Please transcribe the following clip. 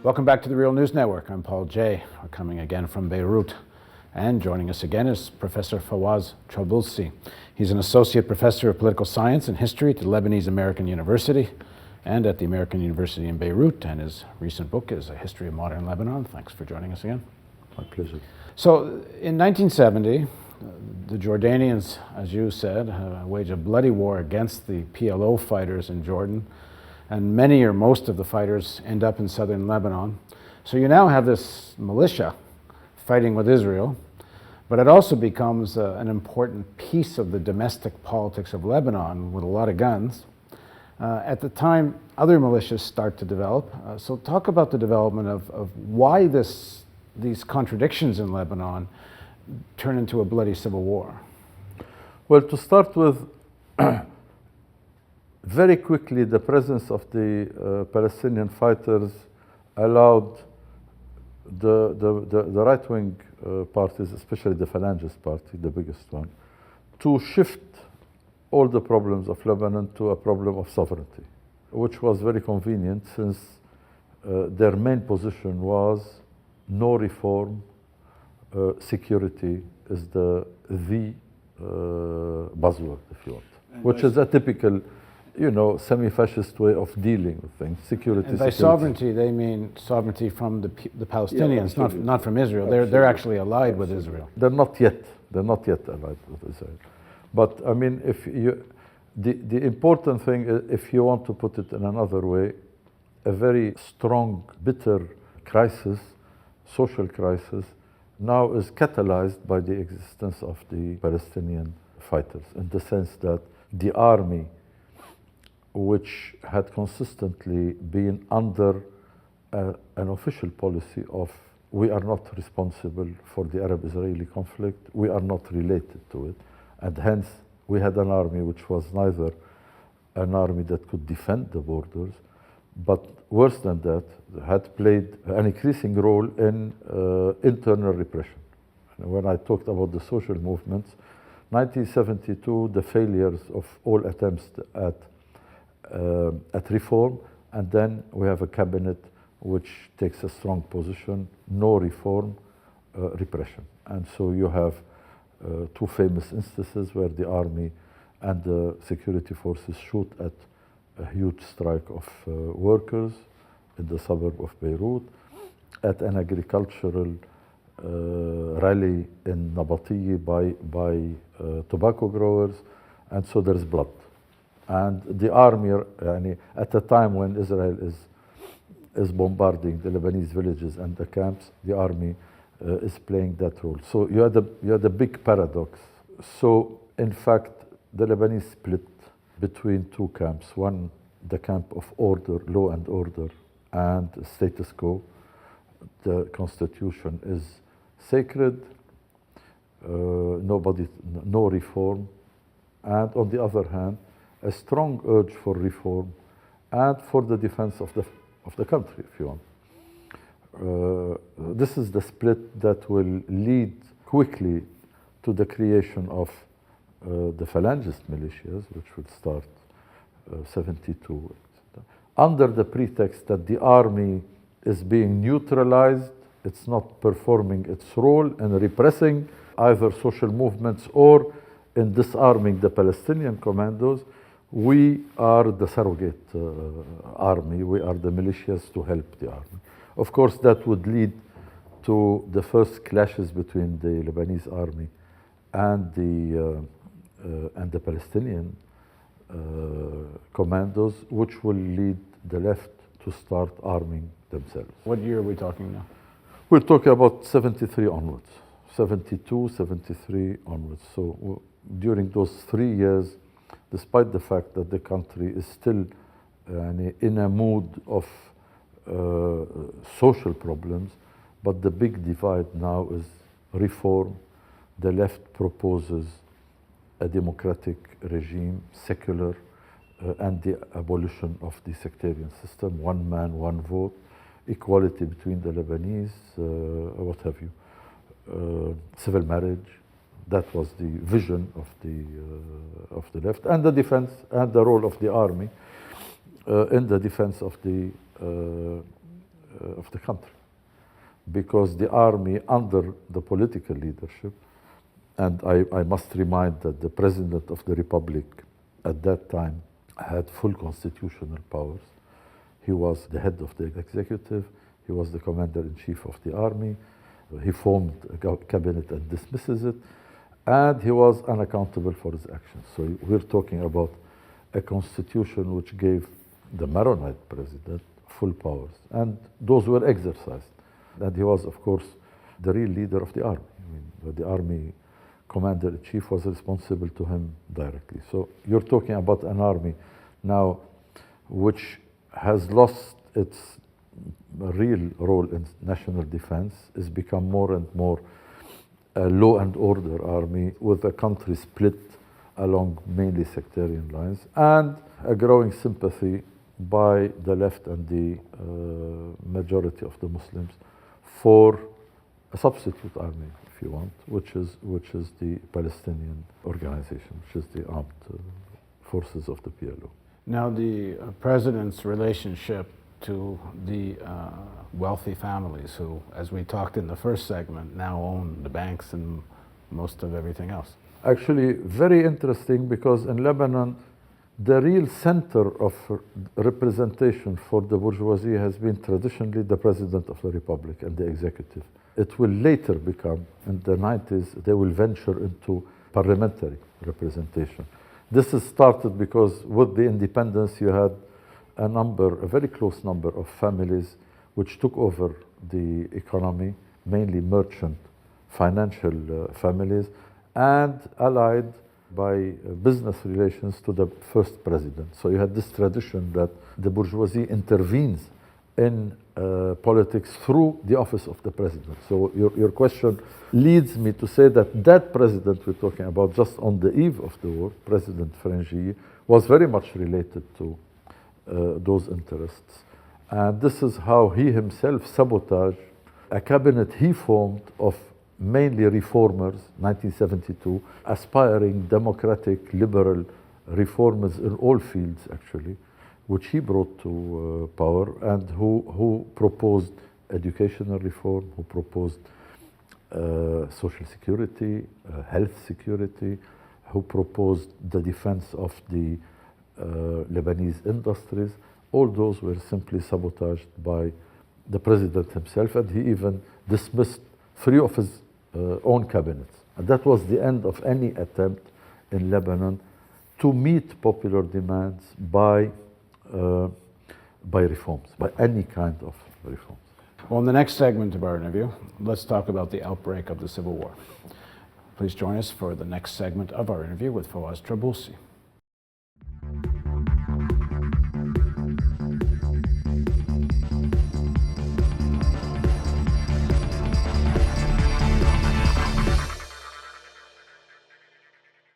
Welcome back to the Real News Network. I'm Paul Jay. We're coming again from Beirut. And joining us again is Professor Fawaz Traboulsi. He's an associate professor of political science and history at the Lebanese American University and at the American University in Beirut. And his recent book is A History of Modern Lebanon. Thanks for joining us again. My pleasure. So in 1970, the Jordanians, as you said, waged a bloody war against the PLO fighters in Jordan. And many or most of the fighters end up in southern Lebanon. So you now have this militia fighting with Israel, but it also becomes an important piece of the domestic politics of Lebanon with a lot of guns. At the time, other militias start to develop. So talk about the development of why these contradictions in Lebanon turn into a bloody civil war. Well, to start with, very quickly, the presence of the Palestinian fighters allowed the right-wing parties, especially the Phalangist party, the biggest one, to shift all the problems of Lebanon to a problem of sovereignty, which was very convenient since their main position was no reform, security is the buzzword, if you want, which is a typical, semi-fascist way of dealing with things. Security. And by sovereignty, they mean sovereignty from the Palestinians, not from Israel. They're actually allied with Israel. They're not yet allied with Israel. But I mean, the important thing is, if you want to put it in another way, a very strong, bitter crisis, social crisis, now is catalyzed by the existence of the Palestinian fighters, in the sense that the army, which had consistently been under an official policy of we are not responsible for the Arab-Israeli conflict, we are not related to it, and hence we had an army which was neither an army that could defend the borders, but worse than that, had played an increasing role in internal repression. And when I talked about the social movements, 1972, the failures of all attempts at reform, and then we have a cabinet which takes a strong position, no reform, repression. And so you have two famous instances where the army and the security forces shoot at a huge strike of workers in the suburb of Beirut, at an agricultural rally in Nabatieh by tobacco growers, and so there's blood. And the army, at a time when Israel is bombarding the Lebanese villages and the camps, the army is playing that role. So you had a big paradox. So in fact, the Lebanese split between two camps. One, the camp of order, law and order, and status quo. The constitution is sacred, no reform. And on the other hand, a strong urge for reform and for the defense of the country, if you want. This is the split that will lead quickly to the creation of the Phalangist militias, which would start 72, under the pretext that the army is being neutralized, it's not performing its role in repressing either social movements or in disarming the Palestinian commandos. We are the surrogate army, we are the militias to help the army. Of course, that would lead to the first clashes between the Lebanese army and the Palestinian commandos, which will lead the left to start arming themselves. What year are we talking now? We're talking about 73 onwards, 72, 73 onwards. So during those 3 years, despite the fact that the country is still in a mood of social problems, but the big divide now is reform. The left proposes a democratic regime, secular, and the abolition of the sectarian system, one man, one vote, equality between the Lebanese, what have you, civil marriage. That was the vision of the left, and the defense and the role of the army in the defense of the of the country, because the army under the political leadership, and I must remind that the President of the Republic at that time had full constitutional powers. He was the head of the executive, he was the commander-in-chief of the army, he formed a cabinet and dismisses it, and he was unaccountable for his actions. So we're talking about a constitution which gave the Maronite president full powers, and those were exercised. And he was, of course, the real leader of the army. I mean, the army commander-in-chief was responsible to him directly. So you're talking about an army now which has lost its real role in national defense, has become more and more a law and order army with the country split along mainly sectarian lines, and a growing sympathy by the left and the majority of the Muslims for a substitute army, if you want, which is the Palestinian organization, which is the armed forces of the PLO. Now, the president's relationship to the wealthy families who, as we talked in the first segment, now own the banks and most of everything else. Actually, very interesting, because in Lebanon, the real center of representation for the bourgeoisie has been traditionally the President of the Republic and the executive. It will later become, in the 90s, they will venture into parliamentary representation. This has started because with the independence, you had a very close number of families which took over the economy, mainly merchant financial families, and allied by business relations to the first president. So you had this tradition that the bourgeoisie intervenes in politics through the office of the president. So your question leads me to say that that president we're talking about, just on the eve of the war, President Frangieh, was very much related to those interests. And this is how he himself sabotaged a cabinet he formed of mainly reformers, 1972, aspiring democratic, liberal reformers in all fields, actually, which he brought to power, and who proposed educational reform, who proposed social security, health security, who proposed the defense of the Lebanese industries. All those were simply sabotaged by the president himself, and he even dismissed 3 of his own cabinets. And that was the end of any attempt in Lebanon to meet popular demands by reforms, by any kind of reforms. Well, in the next segment of our interview, let's talk about the outbreak of the Civil War. Please join us for the next segment of our interview with Fawaz Traboulsi.